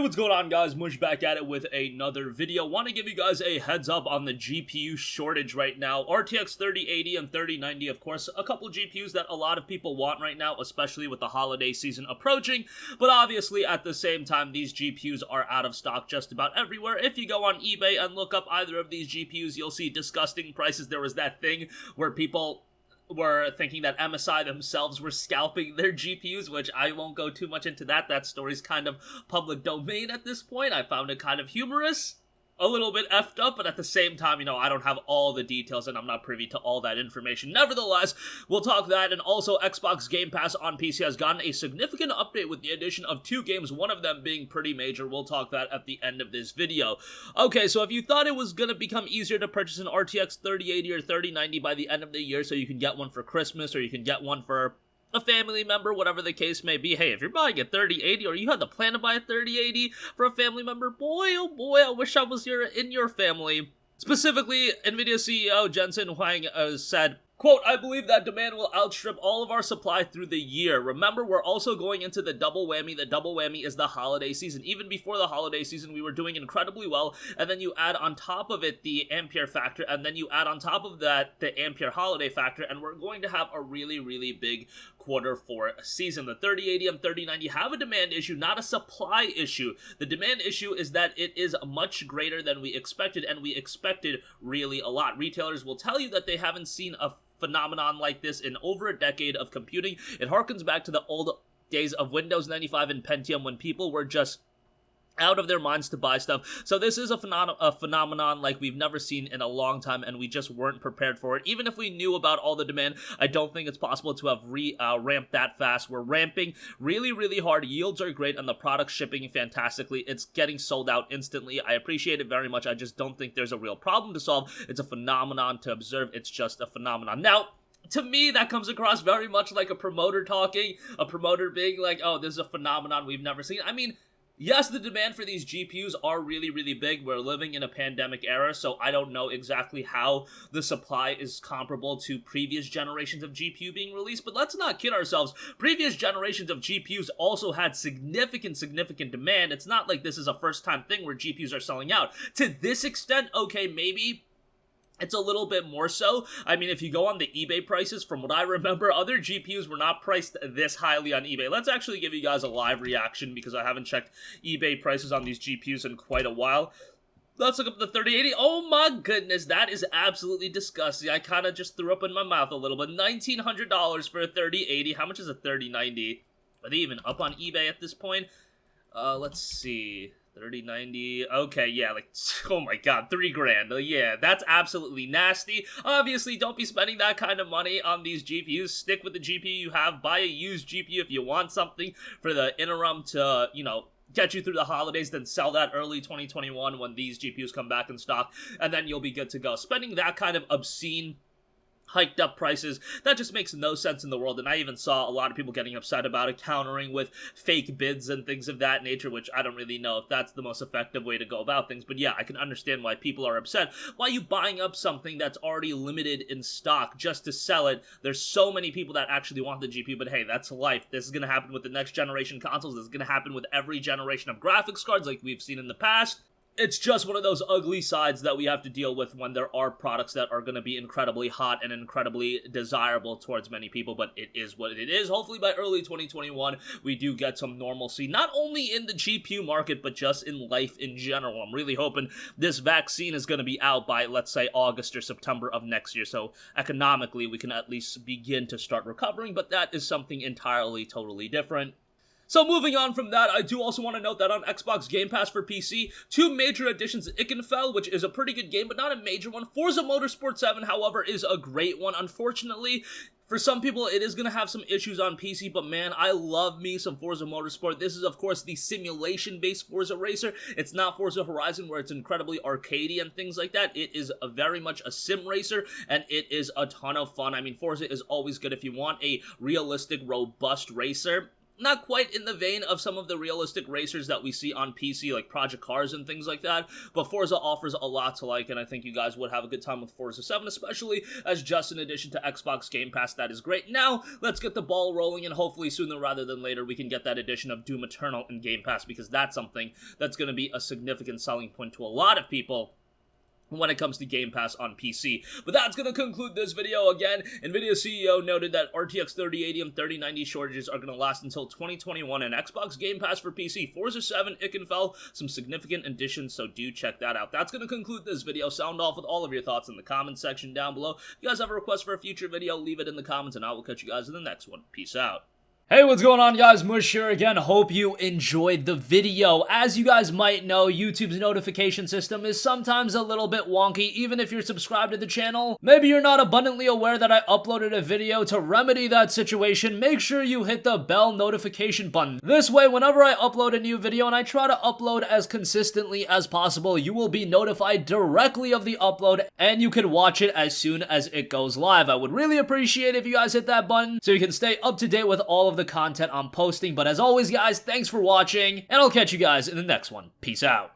What's going on, guys? Mush back at it with another video. Want to give you guys a heads up on the GPU shortage right now. RTX 3080 and 3090, of course, a couple GPUs that a lot of people want right now, especially with the holiday season approaching. But obviously, at the same time, these GPUs are out of stock just about everywhere. If you go on eBay and look up either of these GPUs, you'll see disgusting prices. There was that thing where people were thinking that MSI themselves were scalping their GPUs, which I won't go too much into that. That story's kind of public domain at this point. I found it kind of humorous. A little bit effed up, but at the same time, I don't have all the details and I'm not privy to all that information. Nevertheless, we'll talk that, and also Xbox Game Pass on PC has gotten a significant update with the addition of 2 games, one of them being pretty major. We'll talk that at the end of this video. Okay, so if you thought it was going to become easier to purchase an RTX 3080 or 3090 by the end of the year, so you can get one for Christmas or you can get one for a family member, whatever the case may be. Hey, if you're buying a 3080 or you had the plan to buy a 3080 for a family member, boy, oh boy, I wish I was here in your family. Specifically, NVIDIA CEO Jensen Huang said, quote, "I believe that demand will outstrip all of our supply through the year. Remember, we're also going into the double whammy. The double whammy is the holiday season. Even before the holiday season, we were doing incredibly well, and then you add on top of it the Ampere factor, and then you add on top of that the Ampere holiday factor, and we're going to have a really, really big quarter for a season. The 3080 and 3090 have a demand issue, not a supply issue. The demand issue is that it is much greater than we expected, and we expected really a lot. Retailers will tell you that they haven't seen a phenomenon like this in over a decade of computing. It harkens back to the old days of Windows 95 and Pentium when people were just out of their minds to buy stuff. So this is a phenomenon like we've never seen in a long time, and we just weren't prepared for it. Even if we knew about all the demand, I don't think it's possible to have ramped that fast. We're ramping really, really hard. Yields are great, and the product's shipping fantastically. It's getting sold out instantly. I appreciate it very much. I just don't think there's a real problem to solve. It's a phenomenon to observe. It's just a phenomenon. Now, to me, that comes across very much like a promoter talking, a promoter being like, oh, this is a phenomenon we've never seen. I mean, yes, the demand for these GPUs are really, really big. We're living in a pandemic era, so I don't know exactly how the supply is comparable to previous generations of GPU being released, but let's not kid ourselves. Previous generations of GPUs also had significant demand. It's not like this is a first-time thing where GPUs are selling out. To this extent, okay, maybe it's a little bit more so. I mean, if you go on the eBay prices, from what I remember, other GPUs were not priced this highly on eBay. Let's actually give you guys a live reaction because I haven't checked eBay prices on these GPUs in quite a while. Let's look up the 3080. Oh my goodness, that is absolutely disgusting. I kind of just threw up in my mouth a little bit. $1,900 for a 3080. How much is a 3090? Are they even up on eBay at this point? Let's see. 3090, okay, yeah, like, oh my god, $3,000, yeah, that's absolutely nasty. Obviously, don't be spending that kind of money on these GPUs. Stick with the GPU you have. Buy a used GPU if you want something for the interim to, get you through the holidays, then sell that early 2021 when these GPUs come back in stock, and then you'll be good to go. Spending that kind of obscene hiked up prices, that just makes no sense in the world, and I even saw a lot of people getting upset about it, countering with fake bids and things of that nature, which I don't really know if that's the most effective way to go about things, but yeah, I can understand why people are upset. Why are you buying up something that's already limited in stock just to sell it? There's so many people that actually want the GPU, but hey, that's life. This is going to happen with the next generation consoles. This is going to happen with every generation of graphics cards like we've seen in the past. It's just one of those ugly sides that we have to deal with when there are products that are going to be incredibly hot and incredibly desirable towards many people, but it is what it is. Hopefully by early 2021, we do get some normalcy, not only in the GPU market, but just in life in general. I'm really hoping this vaccine is going to be out by, let's say, August or September of next year, so economically we can at least begin to start recovering, but that is something entirely, totally different. So moving on from that, I do also want to note that on Xbox Game Pass for PC, 2 major additions: Ikenfell, which is a pretty good game, but not a major one. Forza Motorsport 7, however, is a great one. Unfortunately, for some people, it is going to have some issues on PC, but man, I love me some Forza Motorsport. This is, of course, the simulation-based Forza racer. It's not Forza Horizon, where it's incredibly arcadey and things like that. It is very much a sim racer, and it is a ton of fun. I mean, Forza is always good if you want a realistic, robust racer. not quite in the vein of some of the realistic racers that we see on PC, like Project Cars and things like that, but Forza offers a lot to like, and I think you guys would have a good time with Forza 7, especially as just an addition to Xbox Game Pass. That is great. Now, let's get the ball rolling, and hopefully sooner rather than later, we can get that addition of Doom Eternal in Game Pass, because that's something that's going to be a significant selling point to a lot of people when it comes to Game Pass on PC. But that's going to conclude this video. Again, NVIDIA CEO noted that RTX 3080 and 3090 shortages are going to last until 2021, and Xbox Game Pass for PC, Forza 7, Ikenfell, some significant additions, so do check that out. That's going to conclude this video. Sound off with all of your thoughts in the comments section down below. If you guys have a request for a future video, leave it in the comments, and I will catch you guys in the next one. Peace out. Hey, what's going on, guys? Mush here again. Hope you enjoyed the video. As you guys might know, YouTube's notification system is sometimes a little bit wonky, even if you're subscribed to the channel. Maybe you're not abundantly aware that I uploaded a video. To remedy that situation, make sure you hit the bell notification button. This way, whenever I upload a new video, and I try to upload as consistently as possible, you will be notified directly of the upload, and you can watch it as soon as it goes live. I would really appreciate if you guys hit that button so you can stay up to date with all of the content I'm posting. But as always, guys, thanks for watching, and I'll catch you guys in the next one. Peace out.